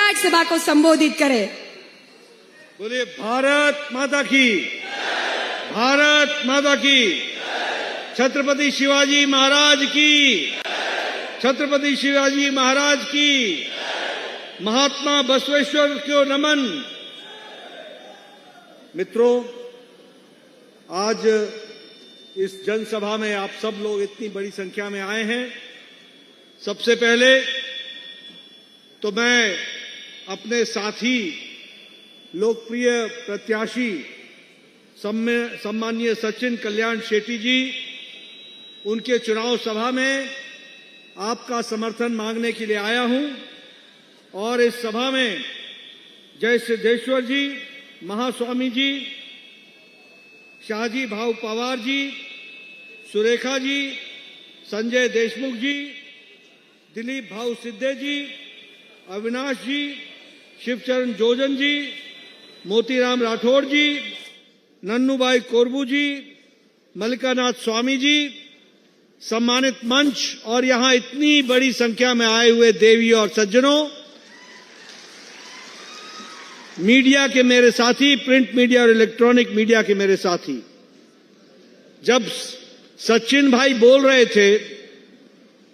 विराट सभा को संबोधित करें। बोलिए भारत माता की, भारत माता की, छत्रपति शिवाजी महाराज की, छत्रपति शिवाजी महाराज की, महात्मा बसवेश्वर को नमन। मित्रों, आज इस जनसभा में आप सब लोग इतनी बड़ी संख्या में आए हैं। सबसे पहले तो मैं अपने साथी लोकप्रिय प्रत्याशी सम्माननीय सचिन कल्याण शेट्टी जी, उनके चुनाव सभा में आपका समर्थन मांगने के लिए आया हूं। और इस सभा में जय सिद्धेश्वर जी, महास्वामी जी, शाहजी भाऊ पवार जी, सुरेखा जी, संजय देशमुख जी, दिलीप भाऊ सिद्धे जी, अविनाश जी, शिवचरण जोजन जी, मोतीराम राठौड़ जी, नन्नूभाई कोरबू जी, मल्लिकानाथ स्वामी जी, सम्मानित मंच और यहां इतनी बड़ी संख्या में आए हुए देवी और सज्जनों, मीडिया के मेरे साथी, प्रिंट मीडिया और इलेक्ट्रॉनिक मीडिया के मेरे साथी, जब सचिन भाई बोल रहे थे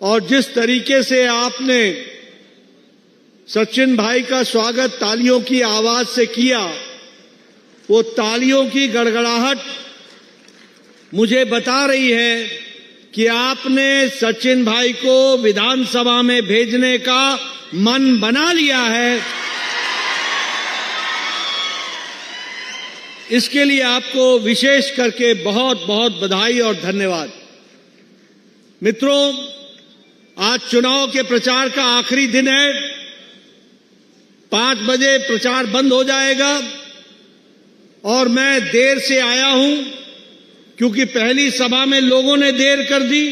और जिस तरीके से आपने सचिन भाई का स्वागत तालियों की आवाज से किया, वो तालियों की गड़गड़ाहट मुझे बता रही है कि आपने सचिन भाई को विधानसभा में भेजने का मन बना लिया है। इसके लिए आपको विशेष करके बहुत बहुत बधाई और धन्यवाद। मित्रों, आज चुनाव के प्रचार का आखिरी दिन है। 5 बजे प्रचार बंद हो जाएगा और मैं देर से आया हूं क्योंकि पहली सभा में लोगों ने देर कर दी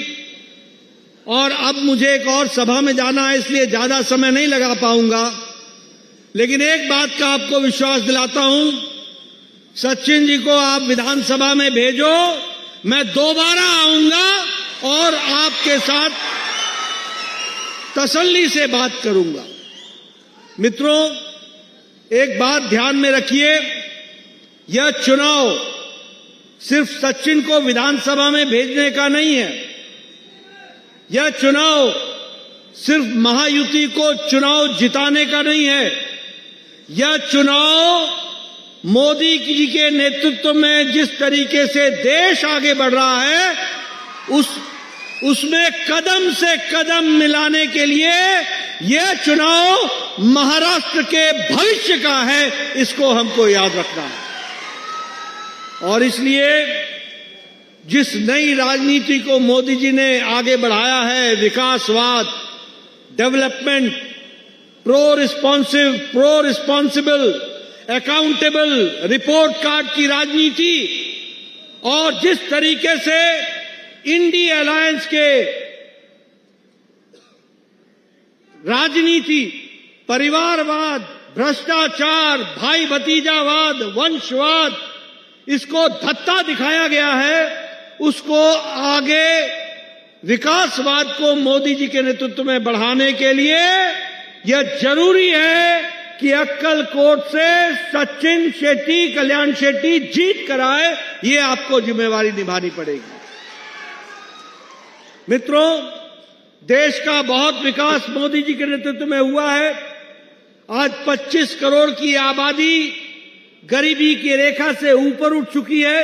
और अब मुझे एक और सभा में जाना है, इसलिए ज्यादा समय नहीं लगा पाऊंगा। लेकिन एक बात का आपको विश्वास दिलाता हूं, सचिन जी को आप विधानसभा में भेजो, मैं दोबारा आऊंगा और आपके साथ तसल्ली से बात करूंगा। मित्रों, एक बात ध्यान में रखिए, यह चुनाव सिर्फ सचिन को विधानसभा में भेजने का नहीं है। यह चुनाव सिर्फ महायुति को चुनाव जिताने का नहीं है। यह चुनाव मोदी जी के नेतृत्व में जिस तरीके से देश आगे बढ़ रहा है, उसमें कदम से कदम मिलाने के लिए यह चुनाव महाराष्ट्र के भविष्य का है, इसको हमको याद रखना है। और इसलिए जिस नई राजनीति को मोदी जी ने आगे बढ़ाया है, विकासवाद, development, pro responsible, accountable, report card की राजनीति, और जिस तरीके से इंडिया अलायंस के राजनीति, परिवारवाद, भ्रष्टाचार, भाई भतीजावाद, वंशवाद, इसको धत्ता दिखाया गया है, उसको आगे विकासवाद को मोदी जी के नेतृत्व में बढ़ाने के लिए यह जरूरी है कि अक्कलकोट से सचिन शेट्टी, कल्याण शेट्टी जीत कर आए। ये आपको जिम्मेवारी निभानी पड़ेगी। मित्रों, देश का बहुत विकास मोदी जी के नेतृत्व में हुआ है। आज 25 करोड़ की आबादी गरीबी की रेखा से ऊपर उठ चुकी है।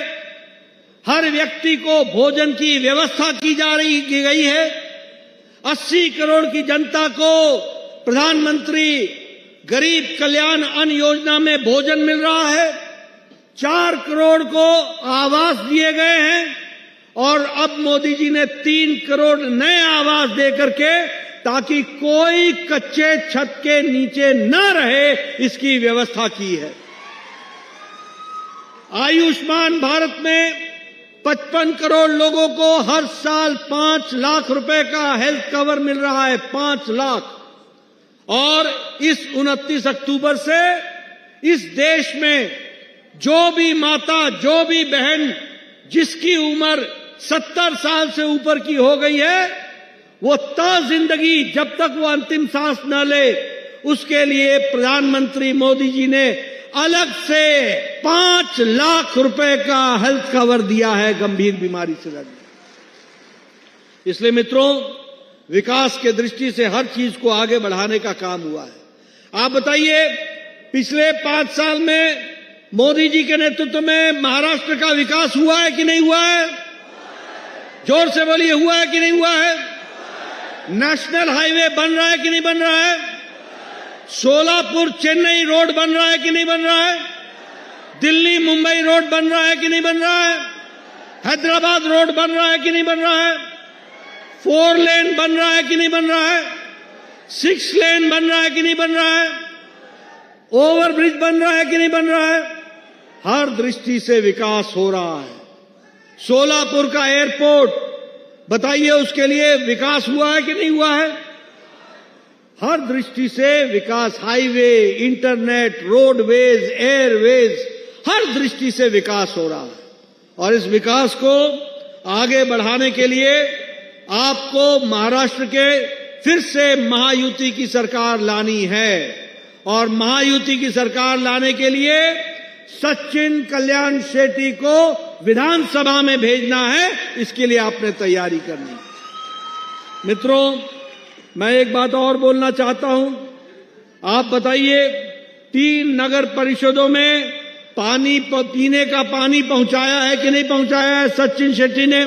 हर व्यक्ति को भोजन की व्यवस्था की गई है। 80 करोड़ की जनता को प्रधानमंत्री गरीब कल्याण अन्न योजना में भोजन मिल रहा है। 4 करोड़ को आवास दिए गए हैं और अब मोदी जी ने 3 करोड़ नए आवास देकर के, ताकि कोई कच्चे छत के नीचे न रहे, इसकी व्यवस्था की है। आयुष्मान भारत में 55 करोड़ लोगों को हर साल 5 लाख रुपए का हेल्थ कवर मिल रहा है, 5 लाख। और इस 29 अक्टूबर से इस देश में जो भी माता, जो भी बहन जिसकी उम्र 70 साल से ऊपर की हो गई है, वो जिंदगी जब तक वो अंतिम सांस न ले, उसके लिए प्रधानमंत्री मोदी जी ने अलग से 5 लाख रुपए का हेल्थ कवर दिया है गंभीर बीमारी से लड़ने। इसलिए मित्रों, विकास के दृष्टि से हर चीज को आगे बढ़ाने का काम हुआ है। आप बताइए, पिछले 5 साल में मोदी जी के नेतृत्व में महाराष्ट्र का विकास हुआ है कि नहीं हुआ है? जोर से बोलिए, हुआ है कि नहीं हुआ है? नेशनल हाईवे बन रहा है कि नहीं बन रहा है? सोलापुर चेन्नई रोड बन रहा है कि नहीं बन रहा है? दिल्ली मुंबई रोड बन रहा है कि नहीं बन रहा है? हैदराबाद रोड बन रहा है कि नहीं बन रहा है? 4 लेन बन रहा है कि नहीं बन रहा है? 6 लेन बन रहा है कि नहीं बन रहा है? ओवरब्रिज बन रहा है कि नहीं बन रहा है? हर दृष्टि से विकास हो रहा है। सोलापुर का एयरपोर्ट, बताइए उसके लिए विकास हुआ है कि नहीं हुआ है? हर दृष्टि से विकास, हाईवे, इंटरनेट, रोडवेज, एयरवेज, हर दृष्टि से विकास हो रहा है। और इस विकास को आगे बढ़ाने के लिए आपको महाराष्ट्र के फिर से महायुति की सरकार लानी है। और महायुति की सरकार लाने के लिए सचिन कल्याण शेट्टी को विधानसभा में भेजना है। इसके लिए आपने तैयारी करनी है। मित्रों, मैं एक बात और बोलना चाहता हूं। आप बताइए, 3 नगर परिषदों में पानी, पीने का पानी पहुंचाया है कि नहीं पहुंचाया है? सचिन शेट्टी ने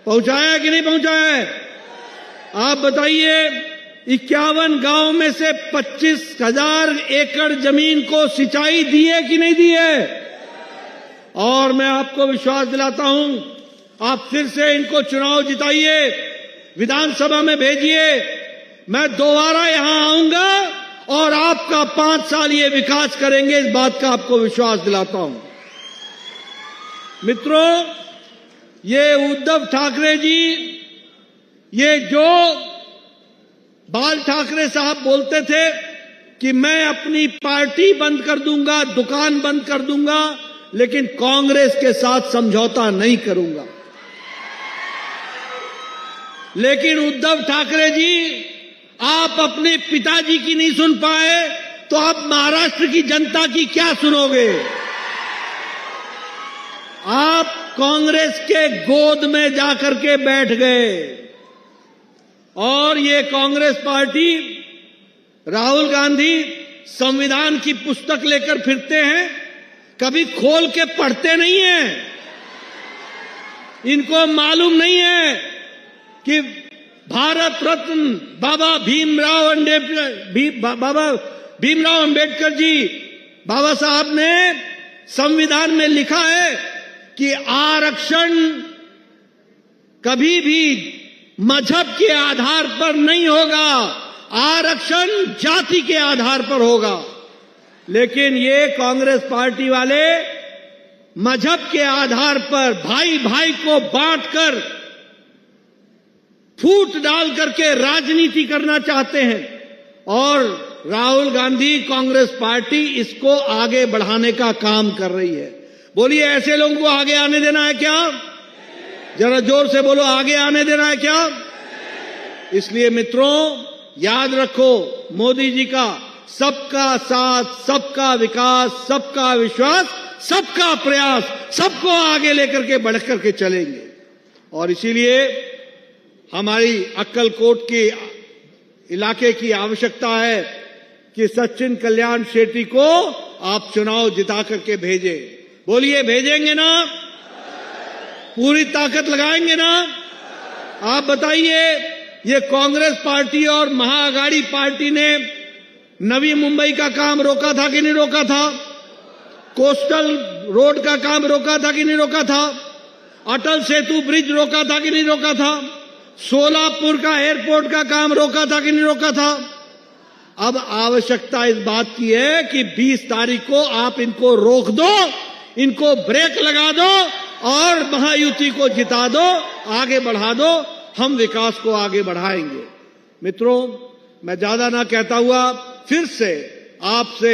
पहुंचाया है कि नहीं पहुंचाया है? आप बताइए, 51 गांव में से 25,000 एकड़ जमीन को सिंचाई दी है कि नहीं दी है? और मैं आपको विश्वास दिलाता हूं, आप फिर से इनको चुनाव जिताइए, विधानसभा में भेजिए। मैं दोबारा यहां आऊंगा और आपका 5 साल ये विकास करेंगे, इस बात का आपको विश्वास दिलाता हूं। मित्रों, ये उद्धव ठाकरे जी, ये जो बाल ठाकरे साहब बोलते थे कि मैं अपनी पार्टी बंद कर दूंगा, दुकान बंद कर दूंगा, लेकिन कांग्रेस के साथ समझौता नहीं करूंगा। लेकिन उद्धव ठाकरे जी, आप अपने पिताजी की नहीं सुन पाए तो आप महाराष्ट्र की जनता की क्या सुनोगे? आप कांग्रेस के गोद में जाकर के बैठ गए। और ये कांग्रेस पार्टी, राहुल गांधी संविधान की पुस्तक लेकर फिरते हैं, कभी खोल के पढ़ते नहीं हैं। इनको मालूम नहीं है कि भारत रत्न बाबा भीमराव अंबेडकर जी, बाबा साहब ने संविधान में लिखा है कि आरक्षण कभी भी मजहब के आधार पर नहीं होगा, आरक्षण जाति के आधार पर होगा। लेकिन ये कांग्रेस पार्टी वाले मजहब के आधार पर भाई भाई को बांटकर, फूट डाल करके राजनीति करना चाहते हैं। और राहुल गांधी, कांग्रेस पार्टी इसको आगे बढ़ाने का काम कर रही है। बोलिए, ऐसे लोगों को आगे आने देना है क्या? जरा जोर से बोलो, आगे आने देना है क्या? इसलिए मित्रों, याद रखो, मोदी जी का सबका साथ, सबका विकास, सबका विश्वास, सबका प्रयास, सबको आगे लेकर के बढ़ करके चलेंगे। और इसीलिए हमारी अक्कलकोट के इलाके की आवश्यकता है कि सचिन कल्याण शेट्टी को आप चुनाव जिता करके भेजें। बोलिए, भेजेंगे ना? पूरी ताकत लगाएंगे ना? आप बताइए, ये कांग्रेस पार्टी और महाअघाड़ी पार्टी ने नवी मुंबई का काम रोका था कि नहीं रोका था? कोस्टल रोड का काम रोका था कि नहीं रोका था? अटल सेतु ब्रिज रोका था कि नहीं रोका था? सोलापुर का एयरपोर्ट का काम रोका था कि नहीं रोका था? अब आवश्यकता इस बात की है कि 20 तारीख को आप इनको रोक दो, इनको ब्रेक लगा दो और महायुति को जिता दो, आगे बढ़ा दो। हम विकास को आगे बढ़ाएंगे। मित्रों, मैं ज्यादा ना कहता हुआ फिर से आपसे,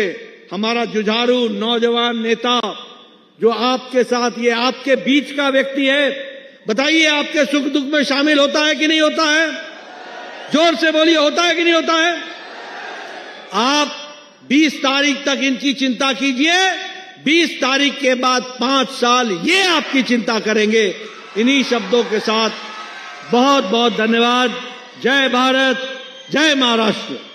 हमारा जुझारू नौजवान नेता जो आपके साथ, ये आपके बीच का व्यक्ति है, बताइए, आपके सुख दुख में शामिल होता है कि नहीं होता है? जोर से बोलिए, होता है कि नहीं होता है? आप 20 तारीख तक इनकी चिंता कीजिए, 20 तारीख के बाद 5 साल ये आपकी चिंता करेंगे। इन्हीं शब्दों के साथ बहुत बहुत धन्यवाद। जय भारत, जय महाराष्ट्र।